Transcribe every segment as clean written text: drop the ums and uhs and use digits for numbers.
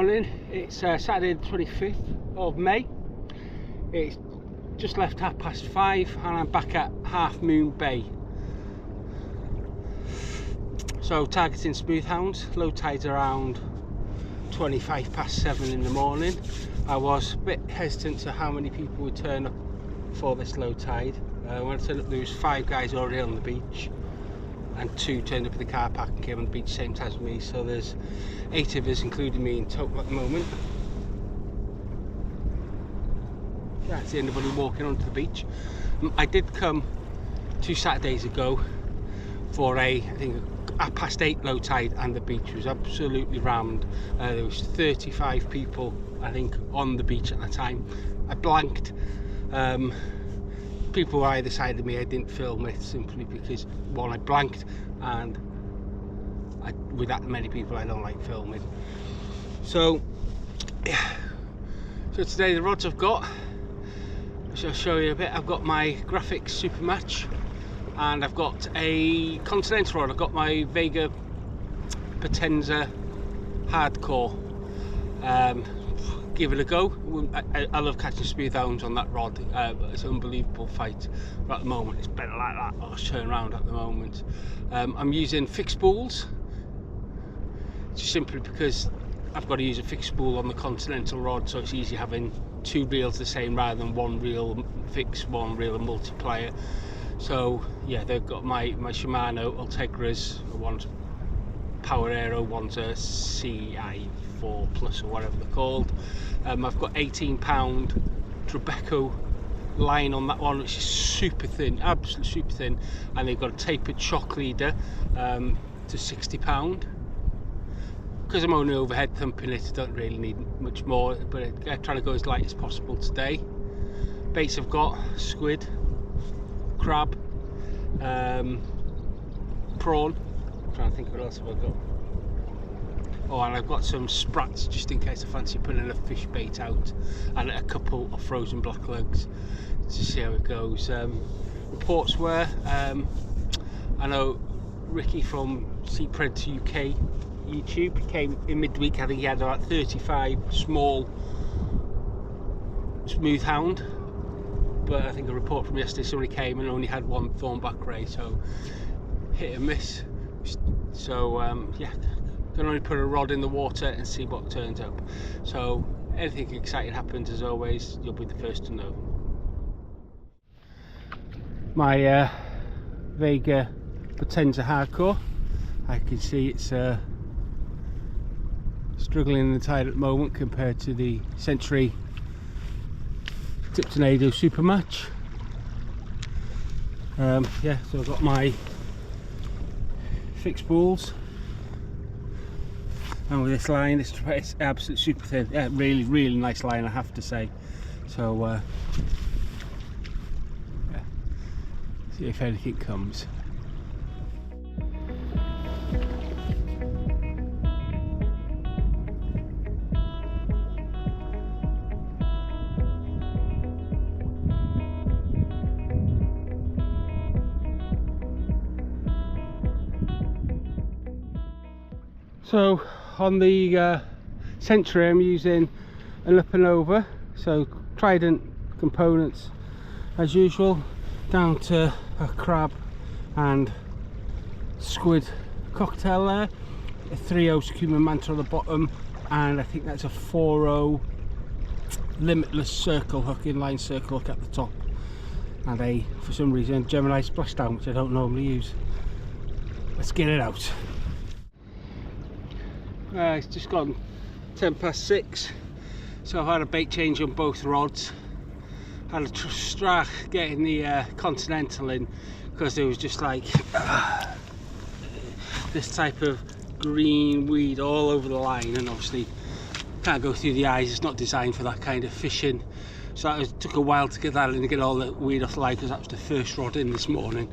morning. It's Saturday the 25th of May. It's just left 5:30 and I'm back at Half Moon Bay. So targeting smooth hounds. Low tide's around 7:25 in the morning. I was a bit hesitant to how many people would turn up for this low tide. When I turned up there was 5 guys already on the beach and 2 turned up in the car park and came on the beach same time as me, so there's 8 of us including me in total at the moment. Can't see anybody walking onto the beach. I did come 2 Saturdays ago for I think 8:30 low tide, and the beach was absolutely rammed. There was 35 people I think on the beach at the time. I blanked. People were either side of me. I didn't film it simply because, one, I blanked, and with that many people I don't like filming. So yeah, so today the rods I've got, I'll show you a bit. I've got my graphics super match and I've got a continental rod. I've got my Vega Potenza hardcore. Give it a go. I love catching smooth hounds on that rod. It's an unbelievable fight, but at the moment it's better like that. I'll turn around at the moment. I'm using fixed spools just simply because I've got to use a fixed spool on the continental rod, so it's easy having 2 reels the same rather than 1 reel fixed, 1 reel and multiplier. So yeah, they've got my Shimano Ultegras. One's Power Aero, one's a CI4 Plus or whatever they're called. I've got 18-pound Trabeco line on that one, which is super thin, absolutely super thin, and they've got a tapered shock leader to 60-pound. Because I'm only overhead thumping it, I don't really need much more, but I'm trying to go as light as possible today. Baits I've got squid, crab, prawn. I'm trying to think what else have I got. Oh, and I've got some sprats just in case I fancy putting a fish bait out, and a couple of frozen black legs to see how it goes. Reports were, I know Ricky from Sea Predator UK YouTube, he came in midweek. I think he had about 35 small smooth hound, but I think a report from yesterday somebody came and only had 1 thornback ray, so hit and miss. So yeah, can only put a rod in the water and see what turns up. So anything exciting happens, as always, you'll be the first to know. My Vega Potenza hardcore, I can see it's struggling in the tide at the moment compared to the Century Tip Tornado Super Match. Yeah, so I've got my fixed spools, and with this line, it's absolutely super thin. Yeah, really nice line, I have to say. So yeah, see if anything comes. So on the Century I'm using an up and over, so Trident components as usual, down to a crab and squid cocktail there, a 3/0 Sakuma Manta on the bottom, and I think that's a 4/0 Limitless circle hook, inline circle hook at the top, and a, for some reason, Gemini splashdown, which I don't normally use. Let's get it out. It's just gone 6:10, so I've had a bait change on both rods. Had a strach getting the Continental in because there was just like this type of green weed all over the line, and obviously can't go through the eyes, it's not designed for that kind of fishing. So it took a while to get that in and get all the weed off the line, because that was the first rod in this morning.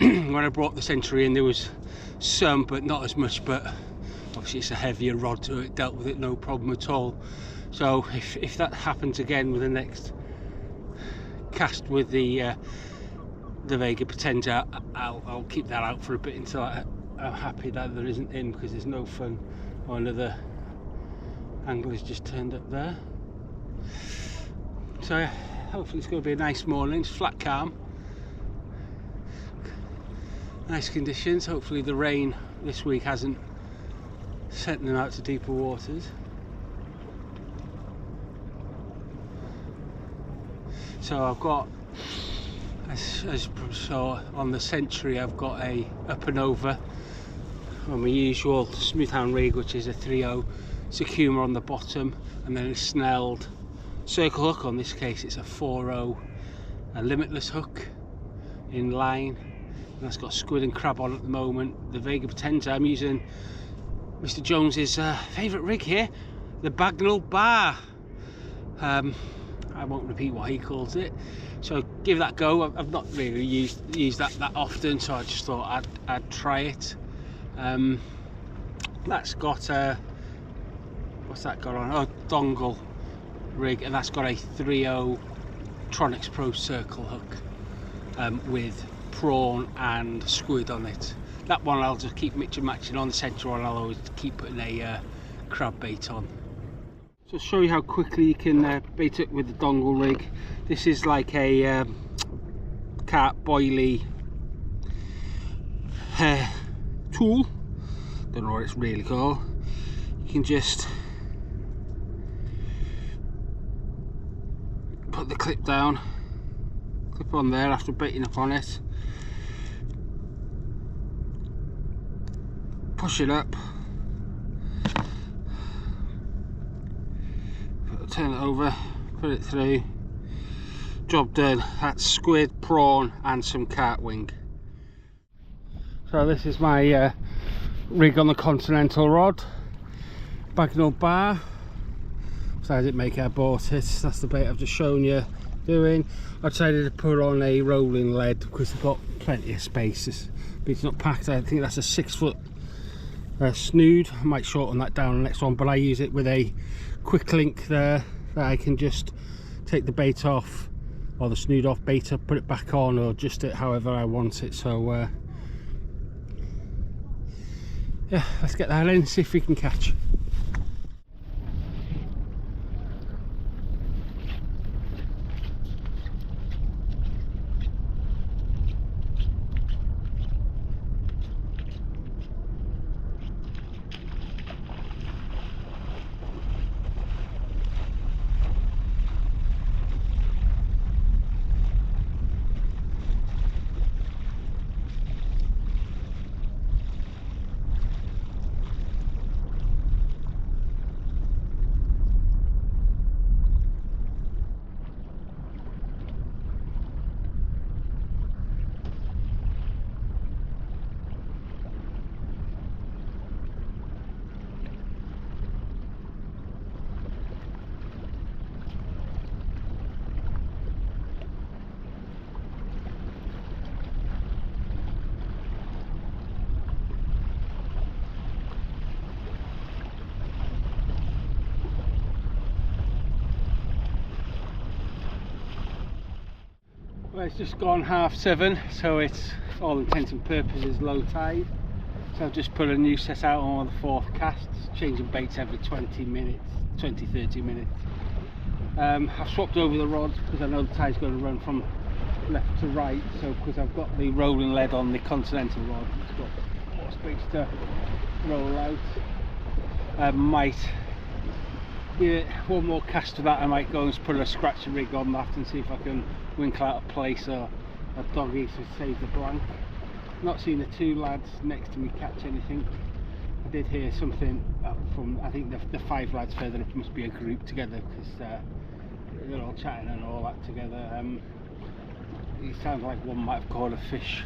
When I brought the Century in, there was some, but not as much, but obviously it's a heavier rod, so it dealt with it no problem at all. So if that happens again with the next cast with the Vega Potenza, I'll keep that out for a bit until I'm happy that there isn't in, because there's no fun on another Angler's just turned up there. So yeah, hopefully it's going to be a nice morning. It's flat calm, nice conditions. Hopefully the rain this week hasn't sent them out to deeper waters. So I've got, as you saw on the Century, I've got a up and over on my usual smooth hound rig, which is a 3.0 Sakuma on the bottom, and then a snelled circle hook. On this case it's a 4.0 a limitless hook in line, and that's got squid and crab on at the moment. The Vega Potenza, I'm using Mr. Jones's favourite rig here, the Bagnall Bar. I won't repeat what he calls it, so give that a go. I've not really used that often, so I just thought I'd try it. That's got what's that got on? Oh, dongle rig, and that's got a 3.0 Tronics Pro circle hook with prawn and squid on it. That one I'll just keep mix and matching on. The centre one I'll always keep putting a crab bait on. So I'll show you how quickly you can bait it with the dongle rig. This is like a carp boilie tool. Don't know what it's really called. You can just put the clip down, clip on there after baiting up on it, push it up, turn it over, put it through, job done. That's squid, prawn and some carp wing. So this is my rig on the Continental rod, Bagnall Bar. So I didn't make it, I bought it. That's the bait I've just shown you doing. I decided to put on a rolling lead because they've got plenty of space. It's not packed. I think that's a 6 foot snood. I might shorten that down the next one, but I use it with a quick link there that I can just take the bait off, or the snood off, bait up, put it back on, or adjust it however I want it. So yeah, let's get that in, see if we can catch. Well, it's just gone 6:30, so it's for all intents and purposes low tide. So I've just put a new set out on the 4th casts, changing baits every 20 minutes, 20-30 minutes. I've swapped over the rods because I know the tide's going to run from left to right, so because I've got the rolling lead on the Continental rod, it's got more space to roll out. Might give it one more cast to that. I might go and put a scratcher rig on that and see if I can winkle out a place or a doggy to save the blank. Not seen the 2 lads next to me catch anything. I did hear something from, I think the 5 lads further up must be a group together, because they're all chatting and all that together. It sounds like one might have caught a fish.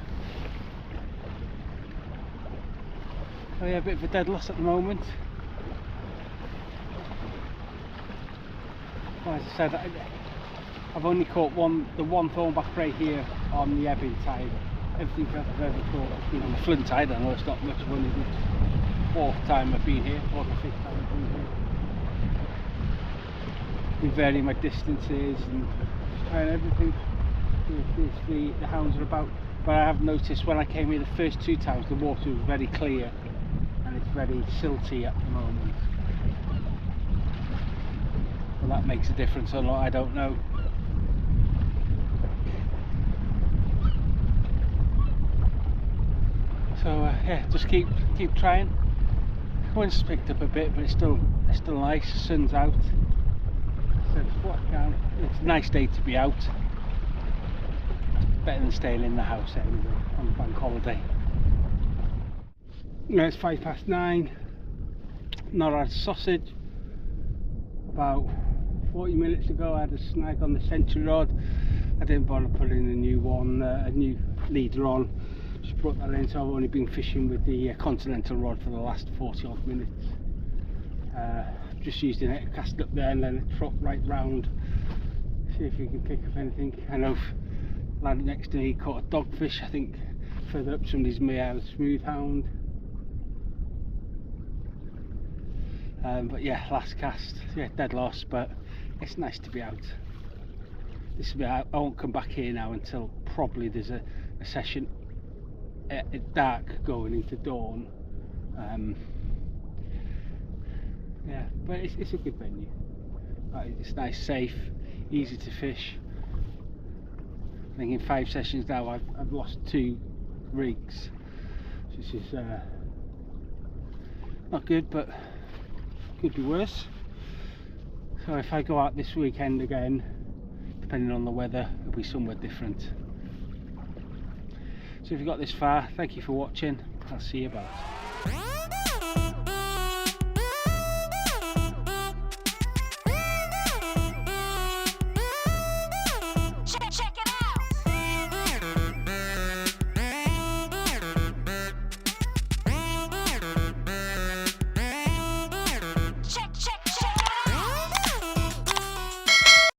Oh yeah, a bit of a dead loss at the moment. Well, as I said, I've only caught the one thornback ray here on the ebbing tide. Everything I've ever caught has been on the flood tide. I know it's not much, I've only been 4th time I've been here, 4th or 5th time I've been here. Been varying my distances and trying everything. The hounds are about, but I have noticed when I came here the first 2 times the water was very clear and it's very silty at the moment. Well, that makes a difference or not, I don't know. So yeah, just keep trying. Wind's picked up a bit, but it's still nice. The sun's out, so it's what I can. It's a nice day to be out. Better than staying in the house anyway on bank holiday. Now it's 9:05. Not had sausage. About 40 minutes ago I had a snag on the century rod. I didn't bother putting a new one, a new leader on. Just brought that in, so I've only been fishing with the continental rod for the last 40 odd minutes. Just used it, cast up there and then trot right round. See if we can pick up anything. I know lad next to me caught a dogfish, I think further up somebody's may have a smooth hound. But yeah, last cast, yeah, dead loss, but it's nice to be out. This will be, I won't come back here now until probably there's a session at dark going into dawn. Yeah, but it's a good venue. It's nice, safe, easy to fish. I think in 5 sessions now I've lost 2 rigs. This is not good, but could be worse. So if I go out this weekend again, depending on the weather, it'll be somewhere different. So if you got this far, thank you for watching. I'll see you about.